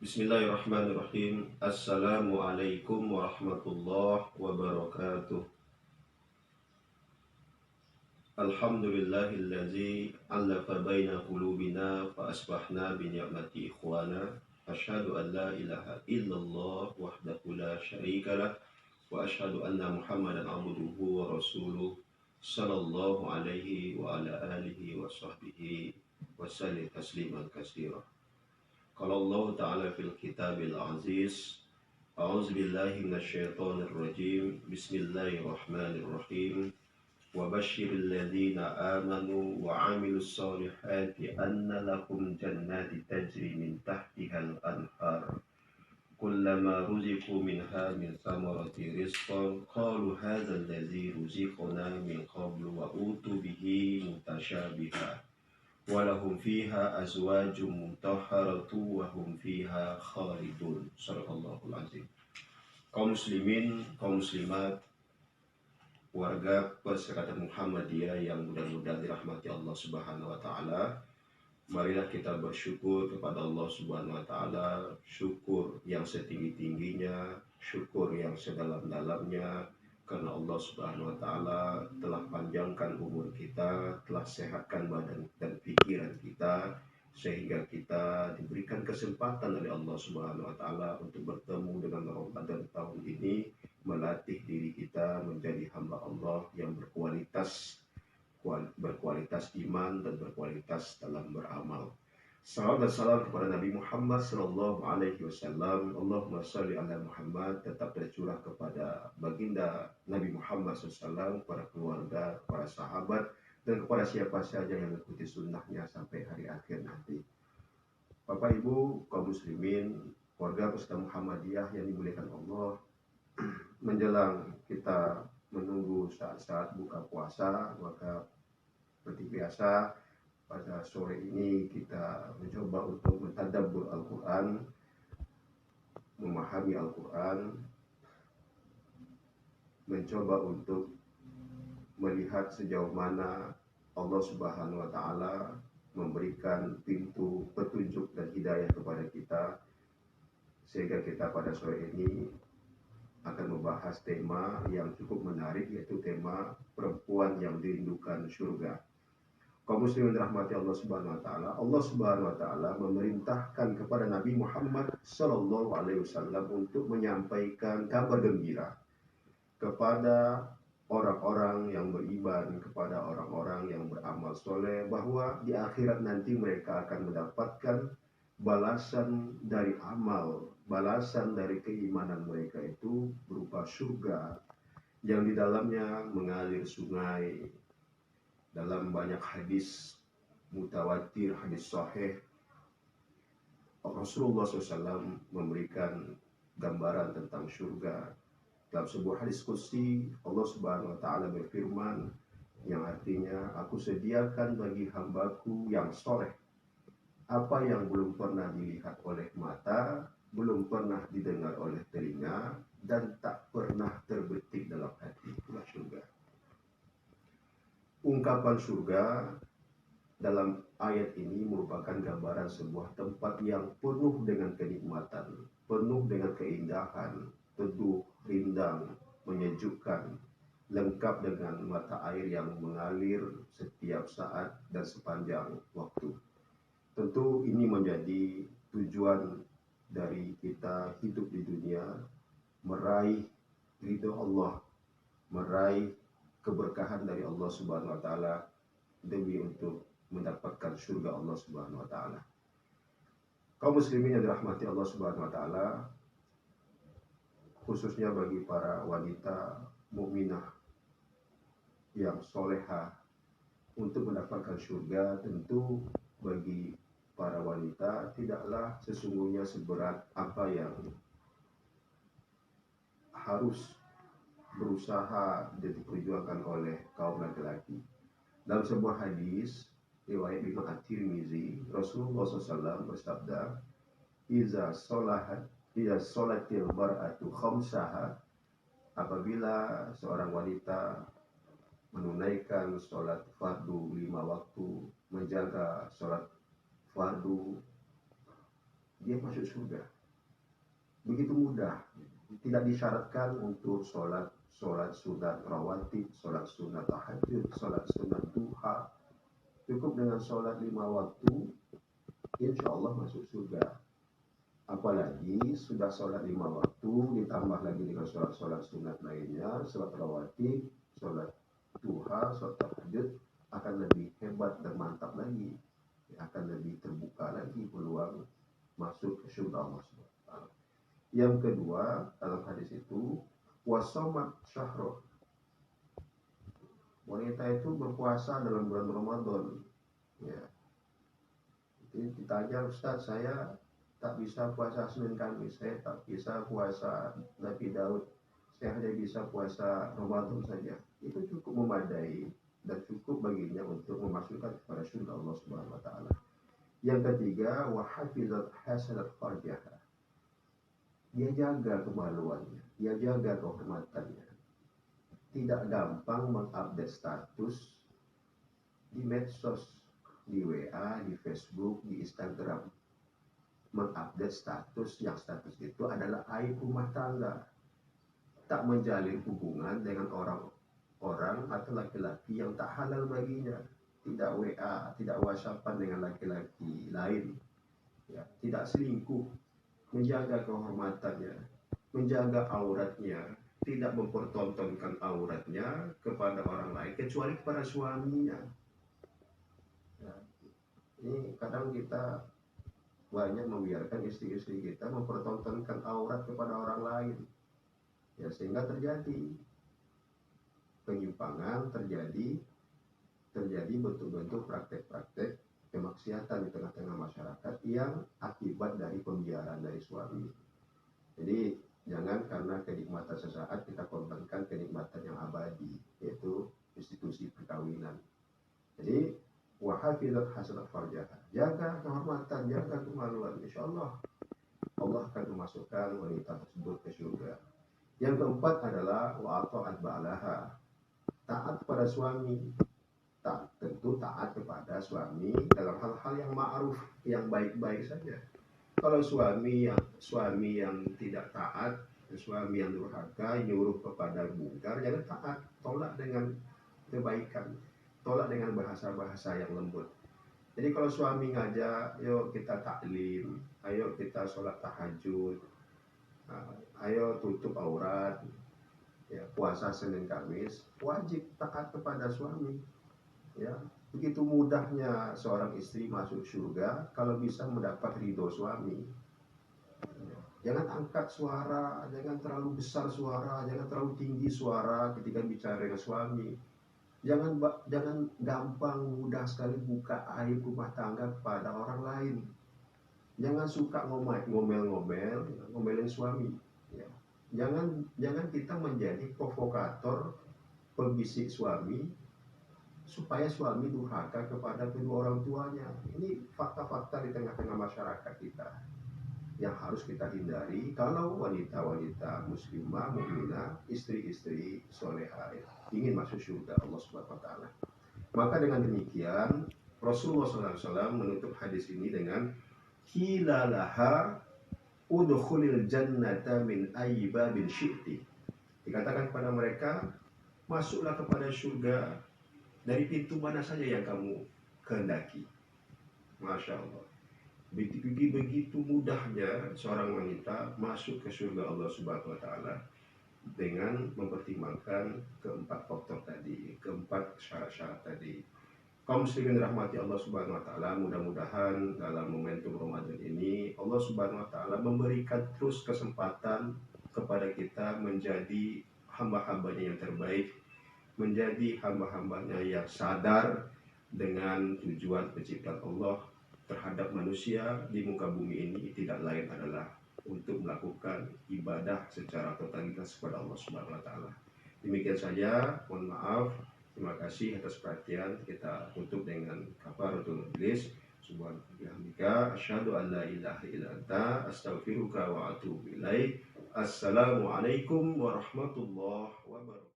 Bismillahirrahmanirrahim. Assalamualaikum warahmatullahi wabarakatuh. Alhamdulillahillazi allafa baina qulubina fa asbahna bi ni'mati ikhwana. Asyhadu an la ilaha illallah wahdahu la syarikalah wa asyhadu anna Muhammadan abduhu wa rasuluh sallallahu alaihi wa ala alihi wa sahbihi wa sallim tasliman katsira. Qala Allah Ta'ala fil kitabil aziz. A'udzu billahi minasyaitonir rajim. Bismillahirrahmanirrahim. Wa basyiril ladzina amanu wa 'amilus solihati anna lahum jannati tajri min tahtihal anhar. Kullama ruziqu minha min thamarati rizqan qalu hadzal ladzi ruziqna min qablu wa utu bihi mutasyabiha. Walahum fiha azwajum mutahharatu wa hum fiha khalidun. Shadaqallahul azim. Kaum muslimin, kaum muslimat, warga Perserikatan Muhammadiyah yang mudah-mudahan dirahmati Allah Subhanahu wa taala, marilah kita bersyukur kepada Allah Subhanahu wa taala, syukur yang setinggi-tingginya, syukur yang sedalam-dalamnya, karena Allah Subhanahu wa taala telah panjangkan umur kita, telah sehatkan badan dan pikiran kita, sehingga kita diberikan kesempatan oleh Allah Subhanahu wa taala untuk bertemu dengan Ramadan tahun ini, melatih diri kita menjadi hamba Allah yang berkualitas iman dan berkualitas dalam beramal. Salam dan salam kepada Nabi Muhammad sallallahu alaihi wasallam. Allahumma shalli ala Muhammad, tetap tercurah kepada baginda Nabi Muhammad SAW, kepada keluarga, kepada sahabat, dan kepada siapa saja yang mengikuti sunnahnya sampai hari akhir nanti. Bapak Ibu, kaum muslimin, warga Perserikatan Muhammadiyah yang dimuliakan Allah, menjelang kita menunggu saat-saat buka puasa, maka seperti biasa pada sore ini kita mencoba untuk mentadabbur Al-Quran, memahami Al-Quran, mencoba untuk melihat sejauh mana Allah Subhanahu wa taala memberikan pintu petunjuk dan hidayah kepada kita, sehingga kita pada sore ini akan membahas tema yang cukup menarik, yaitu tema perempuan yang dirindukan surga. Kaum muslimin dirahmati Allah Subhanahu wa taala, Allah Subhanahu wa taala memerintahkan kepada Nabi Muhammad sallallahu alaihi wasallam untuk menyampaikan kabar gembira kepada orang-orang yang beriman, kepada orang-orang yang beramal soleh, bahwa di akhirat nanti mereka akan mendapatkan balasan dari amal, balasan dari keimanan mereka itu berupa surga yang di dalamnya mengalir sungai. Dalam banyak hadis mutawatir, hadis sahih, Rasulullah SAW memberikan gambaran tentang surga. Dalam sebuah hadis qudsi, Allah Subhanahu wa taala berfirman, yang artinya, aku sediakan bagi hambaku yang soleh apa yang belum pernah dilihat oleh mata, belum pernah didengar oleh telinga, dan tak pernah terbetik dalam hati. Itulah surga. Ungkapan surga dalam ayat ini merupakan gambaran sebuah tempat yang penuh dengan kenikmatan, penuh dengan keindahan, teduh, rindang, menyejukkan, lengkap dengan mata air yang mengalir setiap saat dan sepanjang waktu. Tentu ini menjadi tujuan dari kita hidup di dunia, meraih ridho Allah, meraih keberkahan dari Allah Subhanahu wa taala demi untuk mendapatkan surga Allah Subhanahu wa taala. Kaum muslimin yang dirahmati Allah Subhanahu wa taala, khususnya bagi para wanita mukminah yang solehah, untuk mendapatkan surga, tentu bagi para wanita tidaklah sesungguhnya seberat apa yang harus berusaha dan diperjuangkan oleh kaum laki-laki. Dalam sebuah hadis riwayat Imam At-Tirmizi, Rasulullah SAW bersabda, "Iza sholatil mar'atu khamsaha," apabila seorang wanita menunaikan sholat fardu 5 waktu, menjaga sholat fardu, dia masuk surga. begitu mudah. Tidak disyaratkan untuk sholat sunat rawatib, sholat sunat tahajud, sholat sunat duha. Cukup dengan sholat 5 waktu, insya Allah masuk surga. Apalagi sudah sholat 5 waktu, ditambah lagi dengan sholat sunat lainnya, sholat rawatib, sholat duha, sholat tahajud, akan lebih hebat dan mantap lagi. Akan lebih terbuka lagi peluang masuk ke surga Allah SWT. Yang kedua, dalam hadis itu, wasomat syahroh. Wanita itu berpuasa dalam bulan Ramadan. Ya. Jadi ditanya, Ustaz, saya tak bisa puasa Senin Kamis, saya tak bisa puasa Nabi Daud, saya hanya bisa puasa Ramadan saja. Itu cukup memadai dan cukup baginya untuk memasukkan kepada surga Allah Subhanahu wa taala. Yang ketiga, wa hafizat hasanat farjaha. Dia jaga kemaluannya, dia jaga kehormatannya. Tidak gampang mengupdate status di medsos, di WA, di Facebook, di Instagram. Mengupdate status yang status itu adalah aib rumah tangga. Tak menjalin hubungan dengan orang atau laki-laki yang tak halal baginya. Tidak WA, tidak WhatsAppan dengan laki-laki lain. Ya, tidak selingkuh, menjaga kehormatannya, menjaga auratnya, tidak mempertontonkan auratnya kepada orang lain kecuali kepada suaminya. Ya, ini kadang kita banyak membiarkan istri-istri kita mempertontonkan aurat kepada orang lain, ya, sehingga terjadi penyimpangan, terjadi betul-betul praktek-praktek kemaksiatan di tengah-tengah masyarakat yang akibat dari pembiaran dari suami. Jadi jangan karena kenikmatan sesaat kita korbankan kenikmatan yang abadi, yaitu institusi perkawinan. Jadi wahafizat hasanat farjaha, jaga kehormatan, jaga kemaluan, insya Allah Allah akan memasukkan wanita tersebut ke surga. Yang keempat adalah wa'ata'at ba'laha, taat pada suami. Tentu taat kepada suami dalam hal-hal yang ma'ruf, yang baik-baik saja. Kalau suami yang tidak taat, suami yang durhaka, nyuruh kepada mungkar, jangan taat, tolak dengan kebaikan, tolak dengan bahasa-bahasa yang lembut. Jadi kalau suami ngajak, yuk kita taklim, ayo kita sholat tahajud, ayo tutup aurat, ya, puasa Senin Kamis, wajib taat kepada suami. Ya, begitu mudahnya seorang istri masuk surga kalau bisa mendapat ridho suami. Jangan angkat suara, jangan terlalu besar suara, jangan terlalu tinggi suara ketika bicara dengan suami. Jangan gampang mudah sekali buka aib rumah tangga kepada orang lain. Jangan suka ngomelin suami. Ya. Jangan kita menjadi provokator, pembisik suami, supaya suami durhaka kepada kedua orang tuanya. Ini fakta-fakta di tengah-tengah masyarakat kita yang harus kita hindari kalau wanita-wanita muslimah, mukminah, istri-istri solehah ingin masuk surga Allah Subhanahu wa taala. Maka dengan demikian Rasulullah SAW menutup hadis ini dengan kilalaha udkhulil jannata min ayyi babin syi'ti. Dikatakan kepada mereka, masuklah kepada surga dari pintu mana saja yang kamu kehendaki. Masya Allah. Begitu mudahnya seorang wanita masuk ke surga Allah Subhanahu wa taala dengan mempertimbangkan keempat faktor tadi, keempat syarat-syarat tadi. Kaum muslimin rahmati Allah Subhanahu wa taala, mudah-mudahan dalam momentum Ramadan ini Allah Subhanahu wa taala memberikan terus kesempatan kepada kita menjadi hamba-hambanya yang terbaik, menjadi hamba-hambanya yang sadar dengan tujuan penciptaan Allah terhadap manusia di muka bumi ini tidak lain adalah untuk melakukan ibadah secara totalitas kepada Allah Subhanahu wa taala. Demikian saja, mohon maaf. Terima kasih atas perhatian. Kita tutup dengan kafaratul majlis. Subhanallah, asyhadu an la ilaha illa anta, astaghfiruka wa atubu ilaik. Assalamualaikum warahmatullahi wabarakatuh.